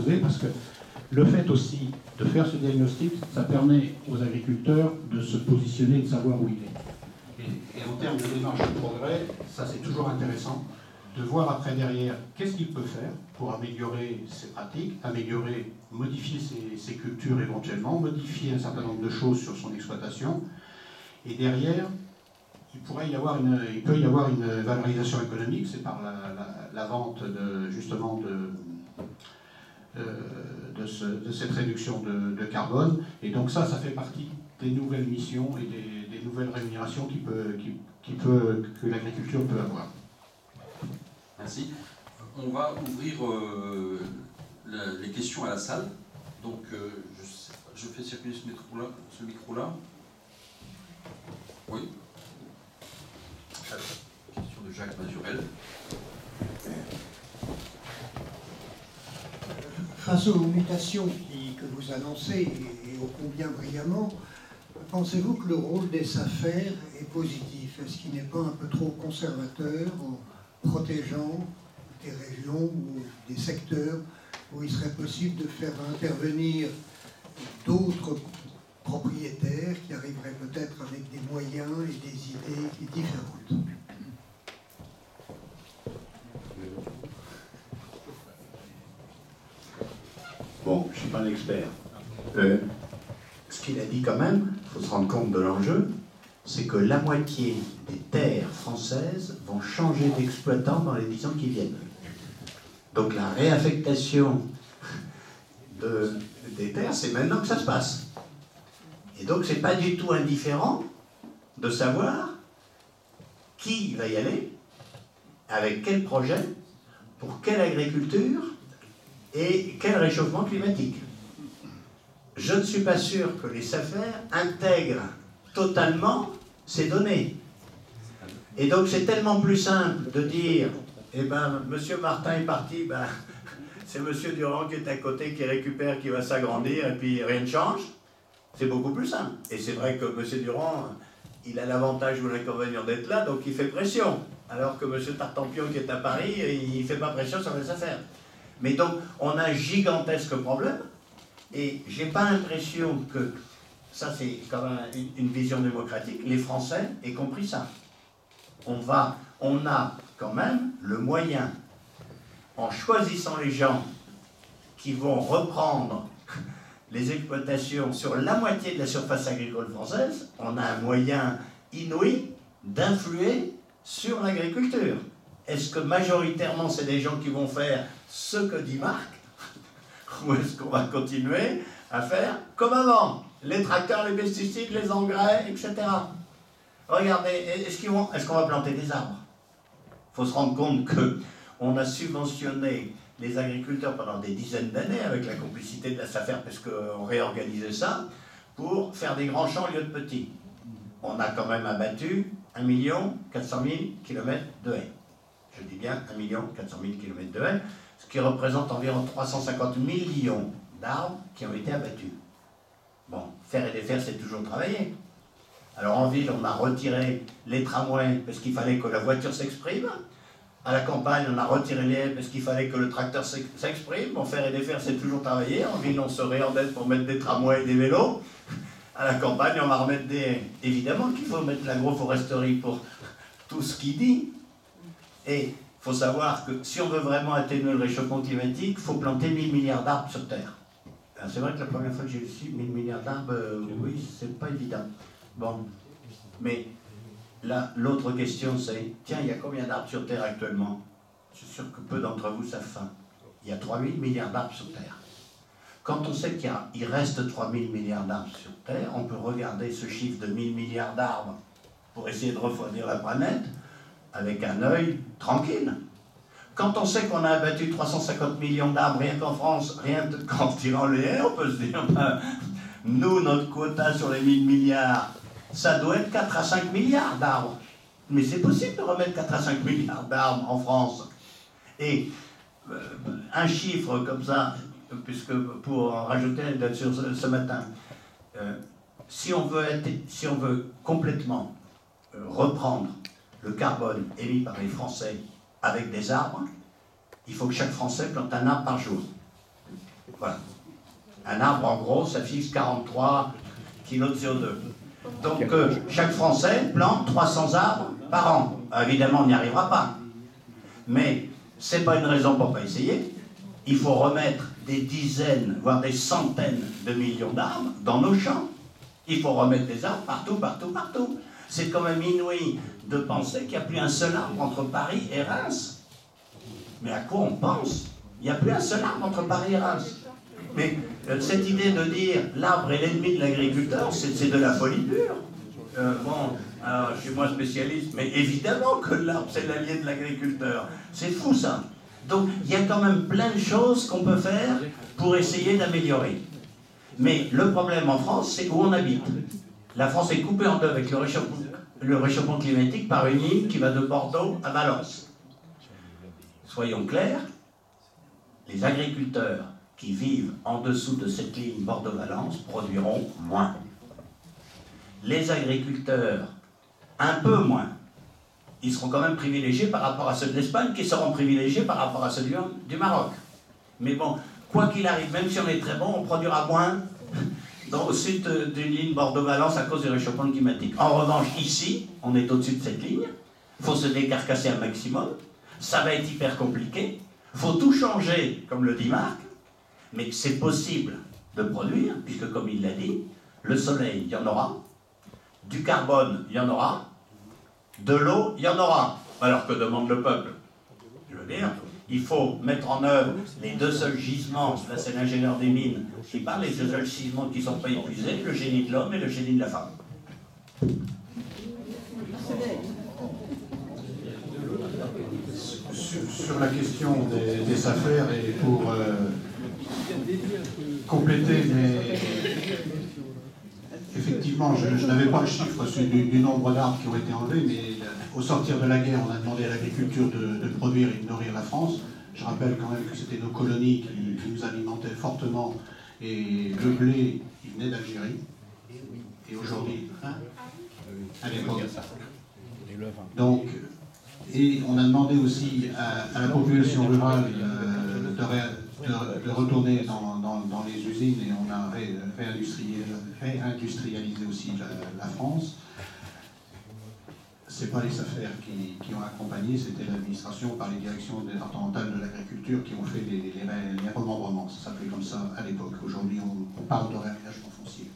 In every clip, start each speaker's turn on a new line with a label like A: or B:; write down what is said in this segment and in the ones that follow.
A: poser, parce que le fait aussi de faire ce diagnostic, ça permet aux agriculteurs de se positionner, de savoir où il est. Et en termes de démarche de progrès, ça c'est toujours intéressant de voir après derrière qu'est-ce qu'il peut faire pour améliorer ses pratiques, modifier ses cultures éventuellement, modifier un certain nombre de choses sur son exploitation. Et derrière, il peut y avoir une valorisation économique, c'est par la vente justement de cette réduction de carbone. Et donc ça fait partie des nouvelles missions et des nouvelles rémunérations que l'agriculture peut avoir.
B: Merci. On va ouvrir les questions à la salle. Donc je fais circuler ce micro-là. Oui. Alors, question de Jacques Mazurel.
C: Face aux mutations que vous annoncez, et ô combien brillamment, pensez-vous que le rôle des SAFER est positif? Est-ce qu'il n'est pas un peu trop conservateur en protégeant des régions ou des secteurs où il serait possible de faire intervenir d'autres propriétaires qui arriveraient peut-être avec des moyens et des idées différentes?
D: Bon, je ne suis pas un expert. Ce qu'il a dit quand même, il faut se rendre compte de l'enjeu, c'est que la moitié des terres françaises vont changer d'exploitant dans les 10 ans qui viennent. Donc la réaffectation des terres, c'est maintenant que ça se passe. Et donc c'est pas du tout indifférent de savoir qui va y aller, avec quel projet, pour quelle agriculture, et quel réchauffement climatique. Je ne suis pas sûr que les SAFER intègrent totalement ces données. Et donc c'est tellement plus simple de dire, eh ben, monsieur Martin est parti, ben, c'est monsieur Durand qui est à côté, qui récupère, qui va s'agrandir, et puis rien ne change. C'est beaucoup plus simple. Et c'est vrai que monsieur Durand, il a l'avantage ou l'inconvénient d'être là, donc il fait pression. Alors que monsieur Tartampion qui est à Paris, il ne fait pas pression sur les SAFER. Mais donc, on a un gigantesque problème, et j'ai pas l'impression que, ça c'est quand même une vision démocratique, les Français aient compris ça. On a quand même le moyen, en choisissant les gens qui vont reprendre les exploitations sur la moitié de la surface agricole française, on a un moyen inouï d'influer sur l'agriculture. Est-ce que majoritairement c'est des gens qui vont faire ce que dit Marc, ou est-ce qu'on va continuer à faire comme avant, les tracteurs, les pesticides, les engrais, etc. Regardez, est-ce qu'on va planter des arbres? Il faut se rendre compte qu'on a subventionné les agriculteurs pendant des dizaines d'années avec la complicité de la SAFER, parce qu'on réorganisait ça, pour faire des grands champs au lieu de petits. On a quand même abattu 1 400 000 km de haies. Je dis bien 1 400 000 km de haies, ce qui représente environ 350 millions d'arbres qui ont été abattus. Bon, faire et défaire, c'est toujours travailler. Alors en ville, on a retiré les tramways parce qu'il fallait que la voiture s'exprime. À la campagne, on a retiré les haies parce qu'il fallait que le tracteur s'exprime. Bon, faire et défaire, c'est toujours travailler. En ville, on se réendette pour mettre des tramways et des vélos. À la campagne, on va remettre des haies. Évidemment qu'il faut mettre l'agroforesterie pour tout ce qu'il dit. Et il faut savoir que si on veut vraiment atténuer le réchauffement climatique, il faut planter 1000 milliards d'arbres sur Terre. C'est vrai que la première fois que j'ai su 1000 milliards d'arbres, oui, c'est pas évident. Bon, mais là, l'autre question c'est, tiens, il y a combien d'arbres sur Terre actuellement? Je suis sûr que peu d'entre vous savent ça. Il y a 3000 milliards d'arbres sur Terre. Quand on sait qu'il reste 3000 milliards d'arbres sur Terre, on peut regarder ce chiffre de 1000 milliards d'arbres pour essayer de refroidir la planète avec un œil tranquille. Quand on sait qu'on a abattu 350 millions d'arbres rien qu'en France, rien qu'en tirant les haies, on peut se dire, ben, nous, notre quota sur les 1000 milliards, ça doit être 4 à 5 milliards d'arbres. Mais c'est possible de remettre 4 à 5 milliards d'arbres en France. Et un chiffre comme ça, puisque pour en rajouter une date sur ce matin, si on veut complètement reprendre le carbone émis par les Français avec des arbres, il faut que chaque Français plante un arbre par jour. Voilà. Un arbre, en gros, ça fixe 43 kg de CO2. Donc, chaque Français plante 300 arbres par an. Évidemment, on n'y arrivera pas. Mais ce n'est pas une raison pour ne pas essayer. Il faut remettre des dizaines, voire des centaines de millions d'arbres dans nos champs. Il faut remettre des arbres partout, partout, partout. C'est quand même inouï de penser qu'il n'y a plus un seul arbre entre Paris et Reims. Mais à quoi on pense? Il n'y a plus un seul arbre entre Paris et Reims. Mais cette idée de dire l'arbre est l'ennemi de l'agriculteur, c'est de la folie pure. Alors, je suis moins spécialiste, mais évidemment que l'arbre c'est l'allié de l'agriculteur. C'est fou ça. Donc il y a quand même plein de choses qu'on peut faire pour essayer d'améliorer. Mais le problème en France, c'est où on habite. La France est coupée en deux avec le réchauffement climatique par une ligne qui va de Bordeaux à Valence. Soyons clairs, les agriculteurs qui vivent en dessous de cette ligne Bordeaux-Valence produiront moins. Les agriculteurs, un peu moins, ils seront quand même privilégiés par rapport à ceux de l'Espagne, qui seront privilégiés par rapport à ceux du Maroc. Mais bon, quoi qu'il arrive, même si on est très bon, on produira moins au sud d'une ligne Bordeaux-Valence à cause du réchauffement climatique. En revanche, ici, on est au-dessus de cette ligne, il faut se décarcasser un maximum, ça va être hyper compliqué, il faut tout changer, comme le dit Marc, mais c'est possible de produire, puisque comme il l'a dit, le soleil, il y en aura, du carbone, il y en aura, de l'eau, il y en aura. Alors que demande le peuple? Je veux dire, il faut mettre en œuvre les deux seuls gisements, là c'est l'ingénieur des mines qui parle, les deux seuls gisements qui ne sont pas épuisés, le génie de l'homme et le génie de la femme.
A: Sur la question des affaires, et pour compléter, mais effectivement, je n'avais pas le chiffre du nombre d'arbres qui ont été enlevés, mais au sortir de la guerre, on a demandé à l'agriculture de produire et de nourrir la France. Je rappelle quand même que c'était nos colonies qui nous alimentaient fortement, et le blé, il venait d'Algérie. Et aujourd'hui, à l'époque. Donc, et on a demandé aussi à la population rurale de retourner dans les usines, et on a réindustrialisé aussi la France. Ce n'est pas les affaires qui ont accompagné, c'était l'administration par les directions départementales de l'agriculture qui ont fait les remembrements. Ça s'appelait comme ça à l'époque. Aujourd'hui, on parle de réaménagement foncier.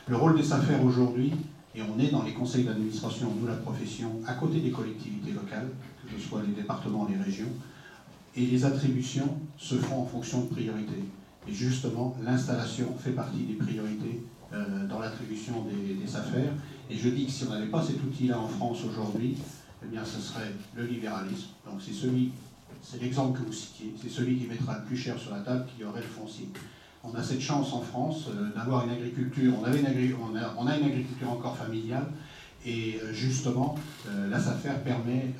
A: Le rôle des affaires aujourd'hui, et on est dans les conseils d'administration, nous la profession, à côté des collectivités locales, que ce soit les départements, les régions, et les attributions se font en fonction de priorités. Et justement, l'installation fait partie des priorités dans l'attribution des affaires. Et je dis que si on n'avait pas cet outil-là en France aujourd'hui, eh bien ce serait le libéralisme. Donc c'est l'exemple que vous citiez, c'est celui qui mettra le plus cher sur la table, qui aurait le foncier. On a cette chance en France d'avoir une agriculture, on a une agriculture encore familiale, et justement, la SAFER permet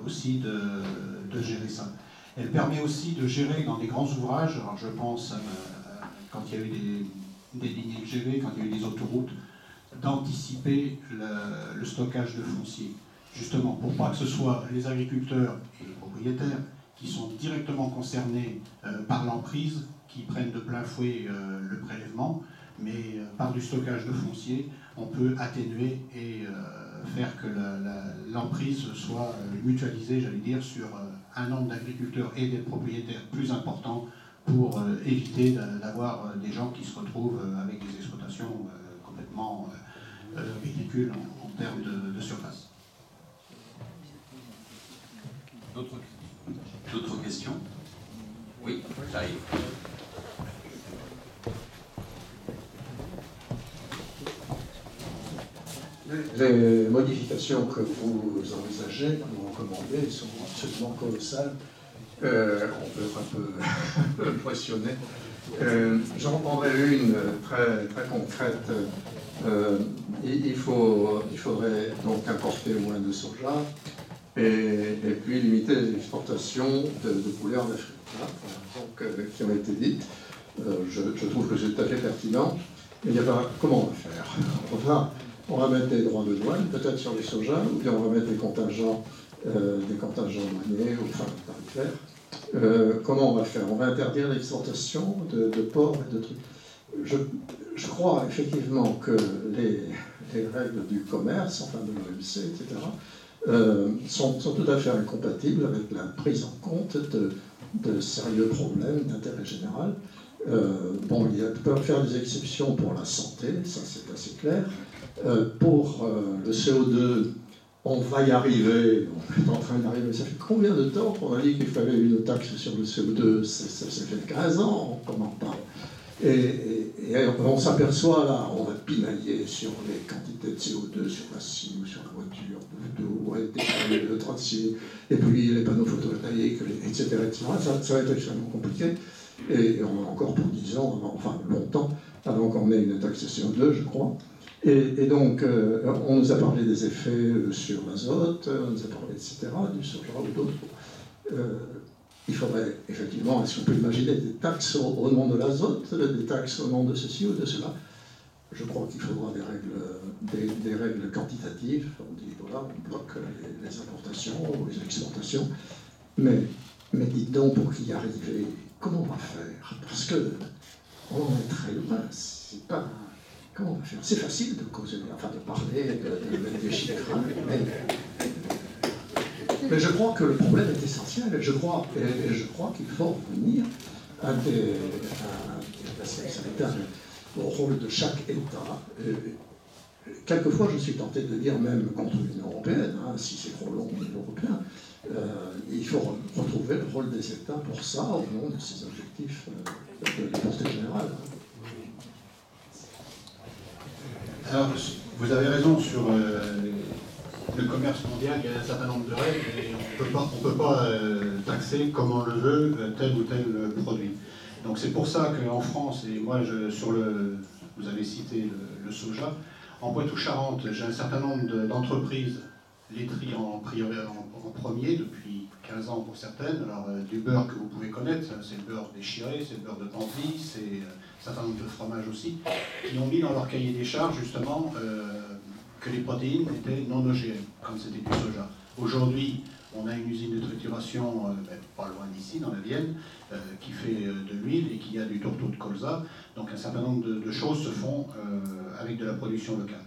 A: aussi de gérer ça. Elle permet aussi de gérer dans des grands ouvrages, alors je pense quand il y a eu des lignes LGV, quand il y a eu des autoroutes, d'anticiper le stockage de foncier, justement pour pas que ce soit les agriculteurs et les propriétaires qui sont directement concernés par l'emprise, qui prennent de plein fouet le prélèvement, mais par du stockage de foncier, on peut atténuer et faire que l'emprise soit mutualisée, j'allais dire, sur un nombre d'agriculteurs et des propriétaires plus important pour éviter d'avoir des gens qui se retrouvent avec des exploitations complètement ridicules en termes de surface.
B: D'autres questions? Oui, j'arrive.
E: Les modifications que vous envisagez, que vous recommandez, sont absolument colossales. On peut être un peu impressionné. J'en prendrai une très, très concrète. Il faudrait donc importer moins de soja et puis limiter les exportations de poulet en Afrique. Voilà, donc, qui ont été dites. Je trouve que c'est tout à fait pertinent. Mais il n'y a pas comment on va faire. On va mettre des droits de douane, peut-être sur les soja, ou bien on va mettre des contingents douaniers ou tarifaires. Comment on va faire? On va interdire l'exportation de porc et de trucs. Je crois effectivement que les règles du commerce, enfin de l'OMC, etc., sont tout à fait incompatibles avec la prise en compte de sérieux problèmes d'intérêt général. Bon, il peut faire des exceptions pour la santé, ça c'est assez clair. Pour le CO2, on va y arriver, on est en train d'arriver. Ça fait combien de temps qu'on a dit qu'il fallait une taxe sur le CO2? Ça fait 15 ans qu'on en parle. Et on s'aperçoit là, on va pinailler sur les quantités de CO2 sur la scie ou sur la voiture, de 36, et puis les panneaux photovoltaïques, etc. Ça va être extrêmement compliqué. Et on a encore pour 10 ans, enfin longtemps, avant qu'on ait une taxe CO2, je crois. Et donc, on nous a parlé des effets sur l'azote, on nous a parlé, etc., du soja ou d'autres. Il faudrait, effectivement, est-ce qu'on peut imaginer des taxes au nom de l'azote, des taxes au nom de ceci ou de cela? Je crois qu'il faudra des règles quantitatives. On dit, voilà, on bloque les importations ou les exportations. Mais dites donc, pour y arriver, comment on va faire? Parce que on en est très loin. C'est pas... Comment on va faire? C'est facile de causer, enfin de parler, de mettre des chiffres, mais je crois que le problème est essentiel. Je crois qu'il faut revenir au rôle de chaque État. Quelquefois, je suis tenté de dire même contre l'Union européenne, si c'est trop long au niveau européen, il faut retrouver le rôle des États pour ça, au nom de ces objectifs de portée générale.
A: Alors, vous avez raison sur le commerce mondial, il y a un certain nombre de règles et on ne peut pas taxer comme on le veut tel ou tel produit. Donc c'est pour ça qu'en France, et moi vous avez cité le soja, en Poitou-Charentes, j'ai un certain nombre d'entreprises laiteries en premier depuis 15 ans pour certaines. Alors du beurre que vous pouvez connaître, c'est le beurre d'échiré, c'est le beurre de Panty, c'est un certain nombre de fromages aussi, qui ont mis dans leur cahier des charges justement que les protéines étaient non OGM, comme c'était du soja. Aujourd'hui, on a une usine de trituration pas loin d'ici, dans la Vienne, qui fait de l'huile et qui a du tourteau de colza. Donc un certain nombre de choses se font avec de la production locale.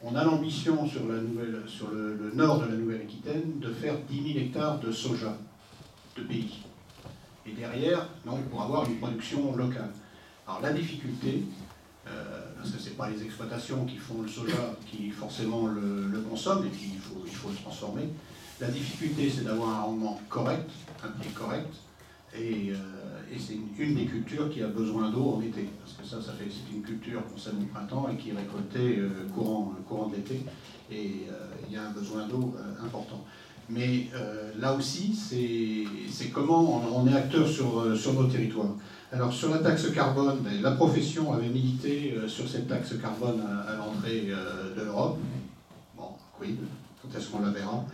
A: On a l'ambition sur le nord de la Nouvelle-Aquitaine de faire 10 000 hectares de soja de pays. Et derrière, donc, pour avoir une production locale. Alors la difficulté, parce que ce n'est pas les exploitations qui font le soja qui forcément le consomment, et puis il faut le transformer. La difficulté, c'est d'avoir un rendement correct, un prix correct, et c'est une des cultures qui a besoin d'eau en été, parce que c'est une culture qu'on sème au printemps et qui est récoltée courant de l'été, et il y a un besoin d'eau important. Mais là aussi, c'est comment on est acteur sur nos territoires. Alors sur la taxe carbone, la profession avait milité sur cette taxe carbone à l'entrée de l'Europe. Bon, oui, quand est-ce qu'on la verra?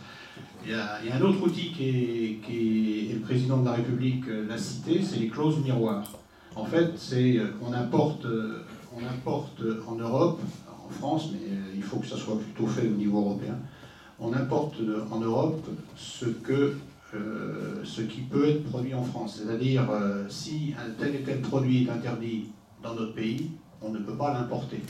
A: Il y a un autre outil et le président de la République l'a cité, c'est les clauses miroirs. En fait, c'est qu'on importe en Europe, en France, mais il faut que ça soit plutôt fait au niveau européen, on importe en Europe ce qui peut être produit en France. C'est-à-dire, si un tel et tel produit est interdit dans notre pays, on ne peut pas l'importer.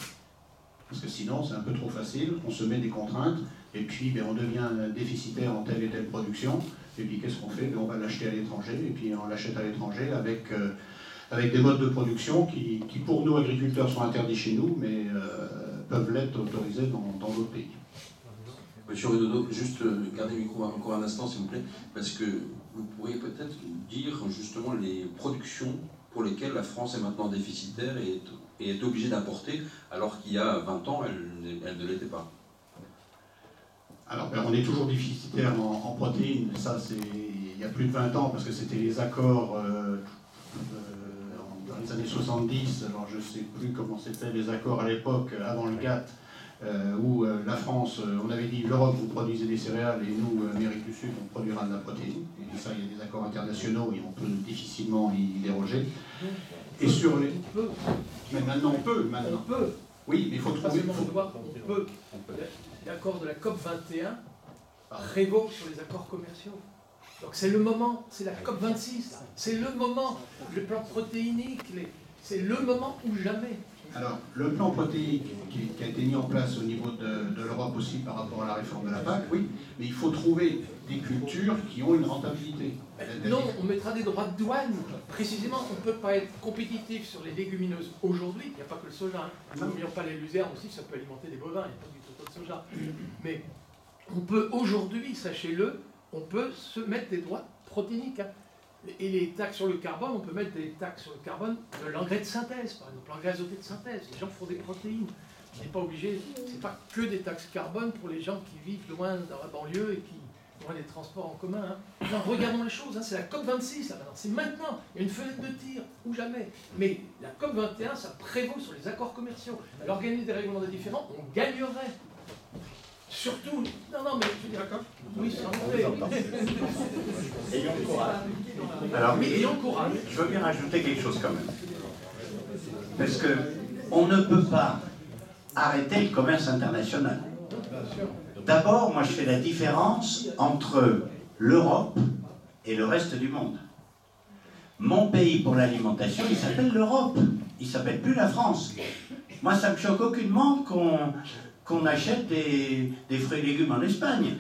A: Parce que sinon, c'est un peu trop facile, on se met des contraintes, et puis on devient déficitaire en telle et telle production, et puis qu'est-ce qu'on fait? On va l'acheter à l'étranger, et puis on l'achète à l'étranger avec des modes de production qui, pour nous, agriculteurs, sont interdits chez nous, mais peuvent l'être autorisés dans d'autres pays.
B: Monsieur Redodo, juste gardez le micro encore un instant, s'il vous plaît, parce que vous pourriez peut-être dire justement les productions pour lesquelles la France est maintenant déficitaire et est obligée d'importer, alors qu'il y a 20 ans, elle ne l'était pas.
A: Alors, on est toujours déficitaire en protéines, ça c'est il y a plus de 20 ans, parce que c'était les accords dans les années 70, alors je ne sais plus comment c'était les accords à l'époque, avant le GATT, où la France, on avait dit l'Europe vous produisez des céréales et nous, Amérique du Sud, on produira de la protéine. Et ça, il y a des accords internationaux et on peut difficilement y déroger. Et sur les... Mais maintenant on peut, maintenant.
F: On peut.
A: Oui, mais il faut trouver...
F: On peut. L'accord de la COP 21 prévaut sur les accords commerciaux. Donc c'est le moment, c'est la COP26, c'est le moment, le plan protéinique, c'est le moment ou jamais.
A: Alors, le plan protéique qui a été mis en place au niveau de l'Europe aussi par rapport à la réforme de la PAC, oui, mais il faut trouver des cultures qui ont une rentabilité.
F: Non, on mettra des droits de douane. Précisément, on ne peut pas être compétitif sur les légumineuses aujourd'hui. Il n'y a pas que le soja. N'oublions pas les luzernes aussi, ça peut alimenter des bovins, il n'y a pas du tout de soja. Mais on peut aujourd'hui, sachez-le, on peut se mettre des droits protéiniques. Et les taxes sur le carbone, on peut mettre des taxes sur le carbone de l'engrais de synthèse, par exemple, l'engrais azoté de synthèse. Les gens font des protéines. On n'est pas obligé, c'est pas que des taxes carbone pour les gens qui vivent loin dans la banlieue et qui ont des transports en commun. Non, regardons les choses, c'est la COP26 là maintenant, c'est maintenant. Il y a une fenêtre de tir, ou jamais. Mais la COP21, ça prévaut sur les accords commerciaux. À l'organiser des règlements différents, on gagnerait. Surtout, non, mais je veux dire, oui, c'est un
D: Ayons courage. Alors,
F: oui, ayons courage.
D: Je veux bien rajouter quelque chose quand même. Parce que on ne peut pas arrêter le commerce international. D'abord, moi je fais la différence entre l'Europe et le reste du monde. Mon pays pour l'alimentation, il s'appelle l'Europe. Il ne s'appelle plus la France. Moi, ça me choque aucunement qu'on achète des fruits et légumes en Espagne.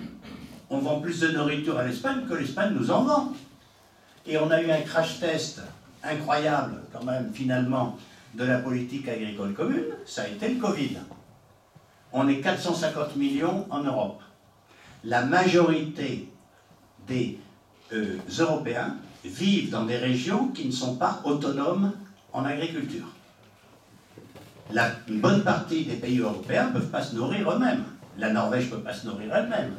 D: On vend plus de nourriture à l'Espagne que l'Espagne nous en vend. Et on a eu un crash test incroyable, quand même, finalement, de la politique agricole commune, ça a été le Covid. On est 450 millions en Europe. La majorité des Européens vivent dans des régions qui ne sont pas autonomes en agriculture. Une bonne partie des pays européens ne peuvent pas se nourrir eux-mêmes. La Norvège ne peut pas se nourrir elle-même.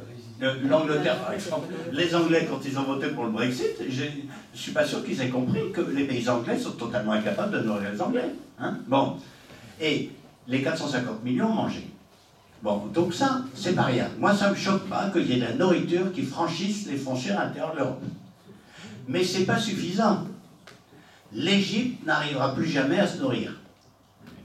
D: L'Angleterre, par exemple, les Anglais, quand ils ont voté pour le Brexit, je ne suis pas sûr qu'ils aient compris que les pays anglais sont totalement incapables de nourrir les Anglais. Hein, bon. Et les 450 millions mangés. Bon, donc ça, c'est pas rien. Moi, ça ne me choque pas qu'il y ait de la nourriture qui franchisse les frontières intérieures de l'Europe. Mais ce n'est pas suffisant. L'Égypte n'arrivera plus jamais à se nourrir.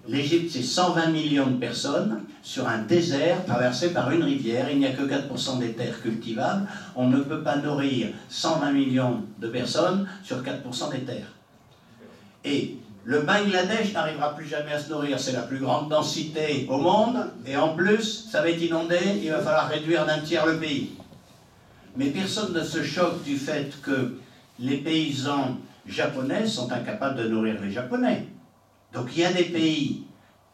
D: L'Égypte, c'est 120 millions de personnes sur un désert traversé par une rivière. Il n'y a que 4% des terres cultivables. On ne peut pas nourrir 120 millions de personnes sur 4% des terres. Et le Bangladesh n'arrivera plus jamais à se nourrir. C'est la plus grande densité au monde. Et en plus, ça va être inondé. Il va falloir réduire d'un tiers le pays. Mais personne ne se choque du fait que les paysans japonais sont incapables de nourrir les Japonais. Donc il y a des pays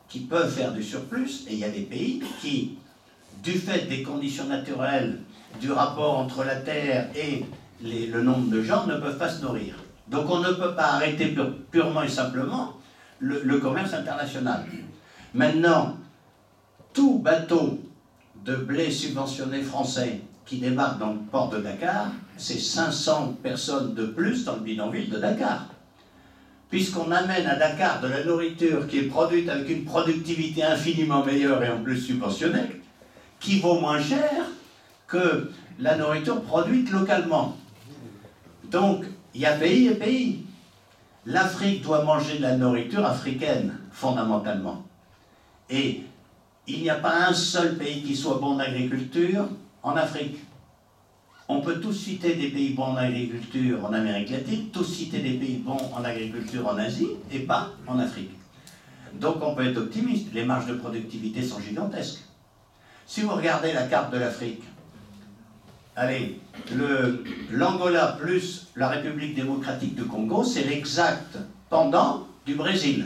D: qui peuvent faire du surplus et il y a des pays qui, du fait des conditions naturelles, du rapport entre la terre et le nombre de gens, ne peuvent pas se nourrir. Donc on ne peut pas arrêter purement et simplement le commerce international. Maintenant, tout bateau de blé subventionné français qui débarque dans le port de Dakar, c'est 500 personnes de plus dans le bidonville de Dakar. Puisqu'on amène à Dakar de la nourriture qui est produite avec une productivité infiniment meilleure et en plus subventionnée, qui vaut moins cher que la nourriture produite localement. Donc, il y a pays et pays. L'Afrique doit manger de la nourriture africaine, fondamentalement. Et il n'y a pas un seul pays qui soit bon en agriculture en Afrique. On peut tous citer des pays bons en agriculture en Amérique latine, tous citer des pays bons en agriculture en Asie, et pas en Afrique. Donc on peut être optimiste, les marges de productivité sont gigantesques. Si vous regardez la carte de l'Afrique, allez, l'Angola plus la République démocratique du Congo, c'est l'exact pendant du Brésil.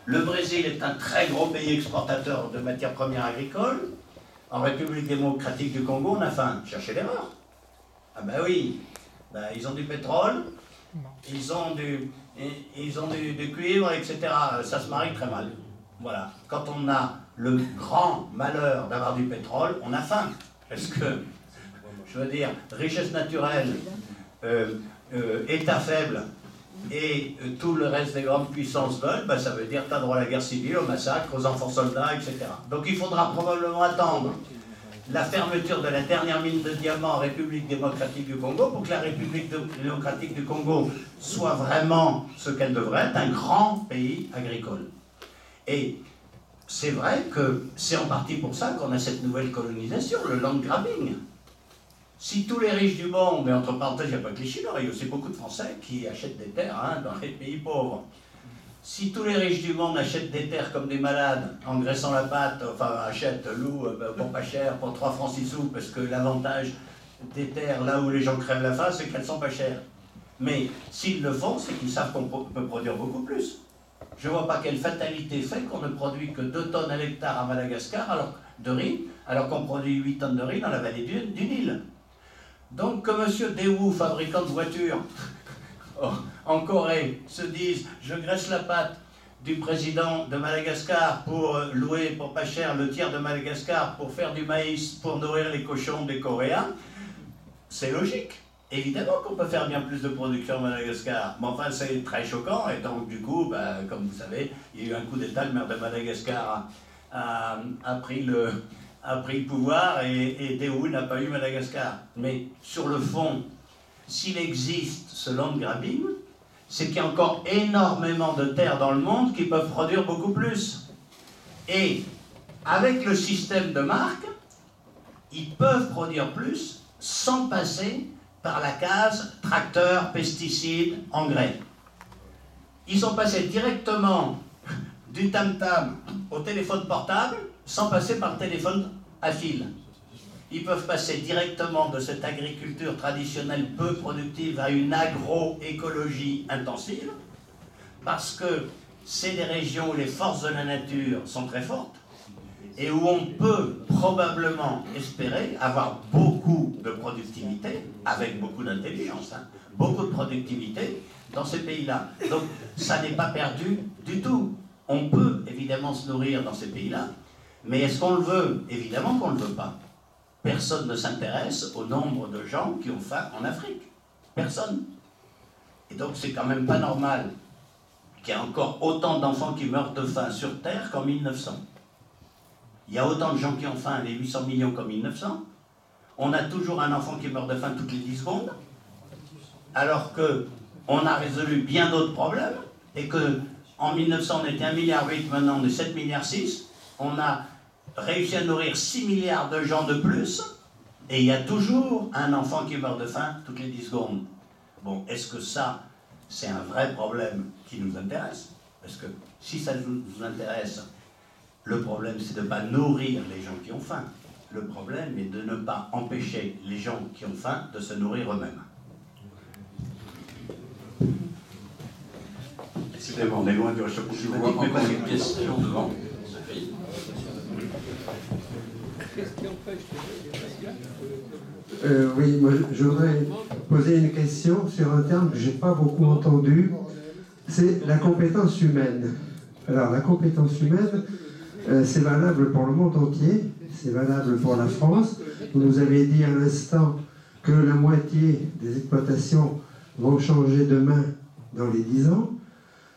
D: Le Brésil est un très gros pays exportateur de matières premières agricoles. En République démocratique du Congo, on a faim. Cherchez l'erreur. Ah ben oui, ben, ils ont du pétrole, ils ont du cuivre, etc. Ça se marie très mal. Voilà. Quand on a le grand malheur d'avoir du pétrole, on a faim. Parce que, je veux dire, richesse naturelle, État faible, et tout le reste des grandes puissances veulent, ben, ça veut dire que tu as droit à la guerre civile, au massacre, aux enfants soldats, etc. Donc il faudra probablement attendre la fermeture de la dernière mine de diamants en République démocratique du Congo pour que la République démocratique du Congo soit vraiment ce qu'elle devrait être, un grand pays agricole. Et c'est vrai que c'est en partie pour ça qu'on a cette nouvelle colonisation, le land grabbing. Si tous les riches du monde, et entre parenthèses, il n'y a pas que les Chinois, il y a aussi beaucoup de Français qui achètent des terres dans les pays pauvres. Si tous les riches du monde achètent des terres comme des malades, en graissant la pâte, enfin louent pour pas cher, pour 3 francs 6 sous, parce que l'avantage des terres là où les gens crèvent la faim, c'est qu'elles sont pas chères. Mais s'ils le font, c'est qu'ils savent qu'on peut produire beaucoup plus. Je ne vois pas quelle fatalité fait qu'on ne produit que 2 tonnes à l'hectare à Madagascar de riz, alors qu'on produit 8 tonnes de riz dans la vallée du Nil. Donc que M. Daewoo, fabricant de voitures en Corée, se dise « je graisse la patte du président de Madagascar pour louer pour pas cher le tiers de Madagascar pour faire du maïs pour nourrir les cochons des Coréens », c'est logique. Évidemment qu'on peut faire bien plus de production à Madagascar, mais enfin c'est très choquant, et donc du coup, comme vous savez, il y a eu un coup d'État, le maire de Madagascar a pris le pouvoir et Daewoo n'a pas eu Madagascar. Mais sur le fond, s'il existe ce land grabbing, c'est qu'il y a encore énormément de terres dans le monde qui peuvent produire beaucoup plus. Et avec le système de marque, ils peuvent produire plus sans passer par la case tracteurs, pesticides, engrais. Ils sont passés directement du tam-tam au téléphone portable sans passer par le téléphone à fil. Ils peuvent passer directement de cette agriculture traditionnelle peu productive à une agroécologie intensive parce que c'est des régions où les forces de la nature sont très fortes et où on peut probablement espérer avoir beaucoup de productivité, avec beaucoup d'intelligence, beaucoup de productivité dans ces pays-là. Donc ça n'est pas perdu du tout. On peut évidemment se nourrir dans ces pays-là, mais est-ce qu'on le veut? Évidemment qu'on ne le veut pas. Personne ne s'intéresse au nombre de gens qui ont faim en Afrique. Personne. Et donc c'est quand même pas normal qu'il y ait encore autant d'enfants qui meurent de faim sur Terre qu'en 1900. Il y a autant de gens qui ont faim, les 800 millions comme 1900. On a toujours un enfant qui meurt de faim toutes les 10 secondes, alors qu'on a résolu bien d'autres problèmes, et qu'en 1900 on était 1,8 milliard, maintenant on est 7,6 milliards. On a réussi à nourrir 6 milliards de gens de plus, et il y a toujours un enfant qui meurt de faim toutes les 10 secondes. Bon, est-ce que ça, c'est un vrai problème qui nous intéresse? Parce que si ça nous intéresse, le problème, c'est de ne pas nourrir les gens qui ont faim. Le problème est de ne pas empêcher les gens qui ont faim de se nourrir eux-mêmes. Excusez-moi, on est loin du réchauffement climatique.
B: Je vois encore une question devant.
G: Oui, moi je voudrais poser une question sur un terme que je n'ai pas beaucoup entendu, c'est la compétence humaine. Alors la compétence humaine, c'est valable pour le monde entier, c'est valable pour la France. Vous nous avez dit à l'instant que la moitié des exploitations vont changer de main dans les 10 ans.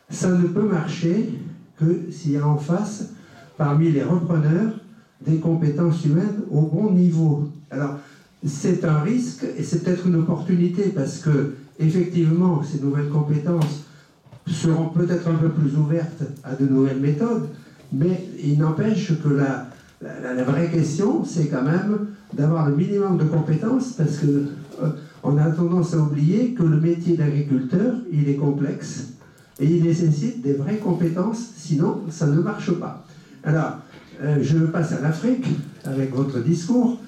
G: Ça ne peut marcher que s'il y a en face, parmi les repreneurs, des compétences humaines au bon niveau. Alors, c'est un risque et c'est peut-être une opportunité parce que, effectivement, ces nouvelles compétences seront peut-être un peu plus ouvertes à de nouvelles méthodes, mais il n'empêche que la vraie question, c'est quand même d'avoir le minimum de compétences parce que on a tendance à oublier que le métier d'agriculteur, il est complexe et il nécessite des vraies compétences, sinon ça ne marche pas. Alors, je passe à l'Afrique avec votre discours.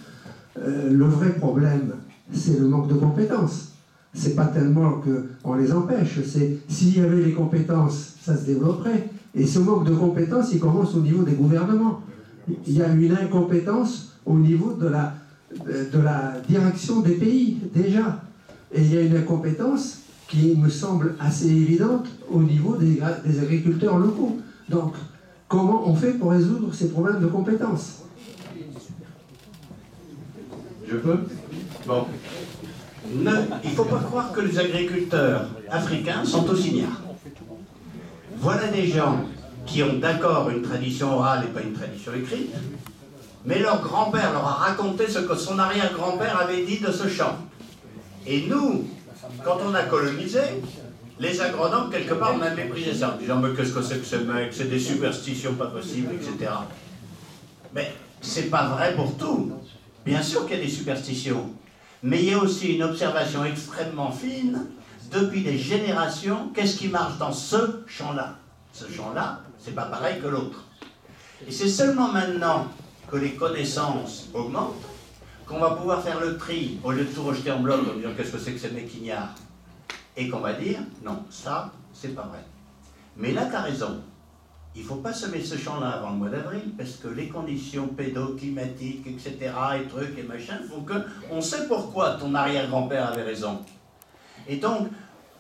G: Le vrai problème, c'est le manque de compétences. C'est pas tellement qu'on les empêche, c'est s'il y avait les compétences, ça se développerait. Et ce manque de compétences, il commence au niveau des gouvernements. Il y a une incompétence au niveau de la direction des pays, déjà. Et il y a une incompétence qui me semble assez évidente au niveau des agriculteurs locaux. Donc, comment on fait pour résoudre ces problèmes de compétences?
D: Je peux? Bon. Il ne faut pas croire que les agriculteurs africains sont aussi ignares. Voilà des gens qui ont d'accord une tradition orale et pas une tradition écrite, mais leur grand-père leur a raconté ce que son arrière-grand-père avait dit de ce champ. Et nous, quand on a colonisé, les agronomes, quelque part, on a méprisé ça, en disant « mais qu'est-ce que c'est que ce mec, c'est des superstitions pas possibles, etc. » Mais c'est pas vrai pour tout. Bien sûr qu'il y a des superstitions. mais il y a aussi une observation extrêmement fine, depuis des générations, qu'est-ce qui marche dans ce champ-là. Ce champ-là, c'est pas pareil que l'autre. Et c'est seulement maintenant que les connaissances augmentent, qu'on va pouvoir faire le tri, au lieu de tout rejeter en bloc, en disant qu'est-ce que c'est que ces méquignards, et qu'on va dire, non, ça, c'est pas vrai. Mais là, tu as raison. Il ne faut pas semer ce champ-là avant le mois d'avril, parce que les conditions pédoclimatiques, etc., et trucs et machins, font que on sait pourquoi ton arrière-grand-père avait raison. Et donc,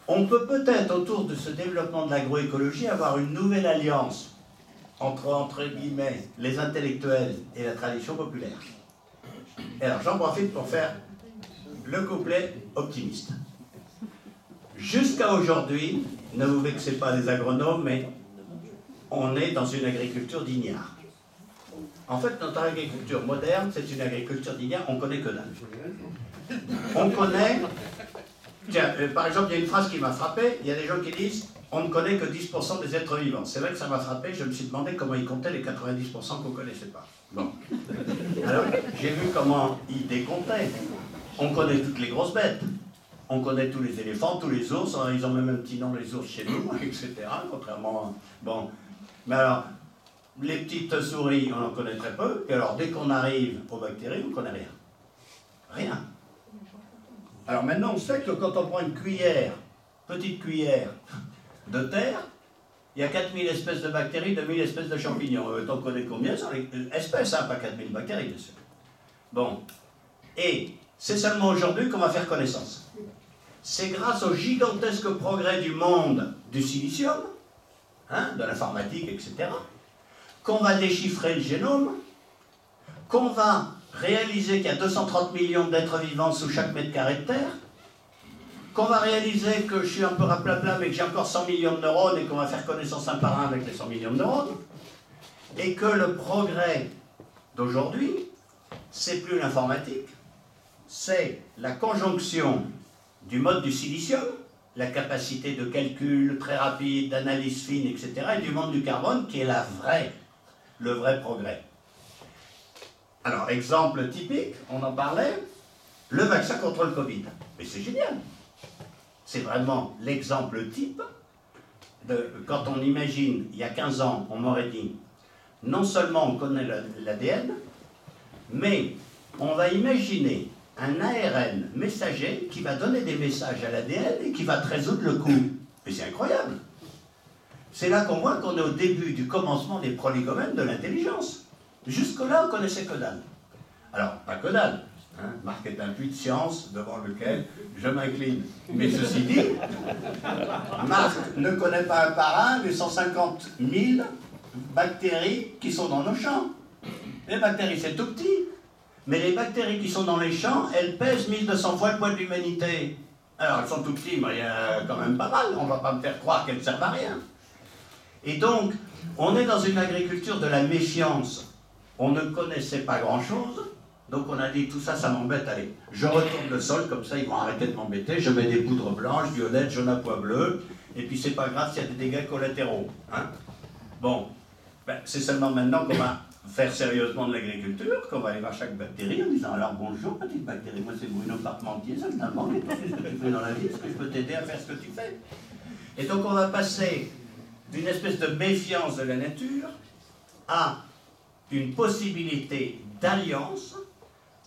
D: on peut peut-être, autour de ce développement de l'agroécologie, avoir une nouvelle alliance entre guillemets, les intellectuels et la tradition populaire. Et alors, j'en profite pour faire le couplet optimiste. Jusqu'à aujourd'hui, ne vous vexez pas les agronomes, mais on est dans une agriculture d'ignare. En fait, notre agriculture moderne, c'est une agriculture d'ignare, on connaît que dalle. On connaît... Tiens, par exemple, il y a une phrase qui m'a frappé, il y a des gens qui disent « on ne connaît que 10% des êtres vivants ». C'est vrai que ça m'a frappé, je me suis demandé comment ils comptaient les 90% qu'on ne connaissait pas. Bon. Alors, j'ai vu comment ils décomptaient. On connaît toutes les grosses bêtes. On connaît tous les éléphants, tous les ours, ils ont même un petit nom, les ours chez nous, etc. Contrairement... Bon. Mais alors, les petites souris, on en connaît très peu. Et alors, dès qu'on arrive aux bactéries, on ne connaît rien. Rien. Alors maintenant, on sait que quand on prend une cuillère, petite cuillère de terre, il y a 4000 espèces de bactéries, 2000 espèces de champignons. T'en connais combien? Ce sont les espèces, hein, pas 4000 bactéries, bien sûr. Bon. Et c'est seulement aujourd'hui qu'on va faire connaissance. C'est grâce au gigantesque progrès du monde du silicium, hein, de l'informatique, etc., qu'on va déchiffrer le génome, qu'on va réaliser qu'il y a 230 millions d'êtres vivants sous chaque mètre carré de terre, qu'on va réaliser que je suis un peu raplapla, mais que j'ai encore 100 millions de neurones et qu'on va faire connaissance un par un avec les 100 millions de neurones, et que le progrès d'aujourd'hui, c'est plus l'informatique, c'est la conjonction du mode du silicium, la capacité de calcul très rapide, d'analyse fine, etc., et du monde du carbone qui est le vrai progrès. Alors, exemple typique, on en parlait, le vaccin contre le Covid. Mais c'est génial. C'est vraiment l'exemple type de quand on imagine, il y a 15 ans, on m'aurait dit, non seulement on connaît l'ADN, mais on va imaginer un ARN messager qui va donner des messages à l'ADN et qui va te résoudre le coup. Mais c'est incroyable. C'est là qu'on voit qu'on est au début du commencement des prolegomènes de l'intelligence. Jusque-là, on connaissait que dalle. Alors, pas que dalle. Hein, Marc est un puits de science devant lequel je m'incline. Mais ceci dit, Marc ne connaît pas un par un les 150 000 bactéries qui sont dans nos champs. Les bactéries, c'est tout petit. Mais les bactéries qui sont dans les champs, elles pèsent 1200 fois le poids de l'humanité. Alors, elles sont tout petites, mais il y a quand même pas mal. On ne va pas me faire croire qu'elles ne servent à rien. Et donc, on est dans une agriculture de la méfiance. On ne connaissait pas grand-chose, donc on a dit tout ça, ça m'embête, allez, je retourne le sol, comme ça ils vont arrêter de m'embêter, je mets des poudres blanches, violettes, jaune à pois bleu, et puis c'est pas grave s'il y a des dégâts collatéraux. Hein. Bon, ben, c'est seulement maintenant qu'on va faire sérieusement de l'agriculture, qu'on va aller voir chaque bactérie en disant alors bonjour petite bactérie, moi c'est Bruno Parmentier, ça je t'en demande, qu'est-ce que tu fais dans la vie, est-ce que je peux t'aider à faire ce que tu fais? Et donc on va passer d'une espèce de méfiance de la nature à une possibilité d'alliance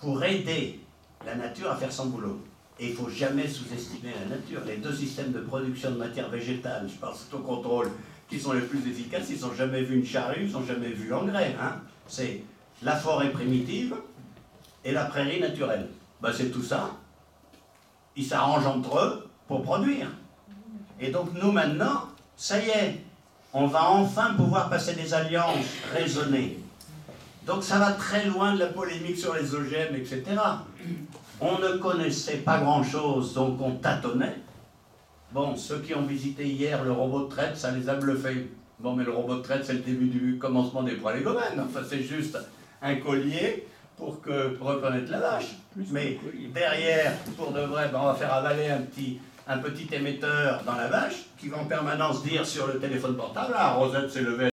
D: pour aider la nature à faire son boulot. Et il ne faut jamais sous-estimer la nature. Les deux systèmes de production de matière végétale, je pense au contrôle, qui sont les plus efficaces, ils n'ont jamais vu une charrue, ils n'ont jamais vu l'engrais. Hein. C'est la forêt primitive et la prairie naturelle. Ben, c'est tout ça. Ils s'arrangent entre eux pour produire. Et donc nous maintenant, ça y est, on va enfin pouvoir passer des alliances raisonnées. Donc ça va très loin de la polémique sur les OGM, etc. On ne connaissait pas grand-chose, donc on tâtonnait. Bon, ceux qui ont visité hier le robot de traite, ça les a bluffés. Bon, mais le robot de traite, c'est le début du commencement des prolégomènes. Enfin, c'est juste un collier pour reconnaître la vache. Mais derrière, pour de vrai, ben, on va faire avaler un petit émetteur dans la vache qui va en permanence dire sur le téléphone portable, ah, Rosette s'est levée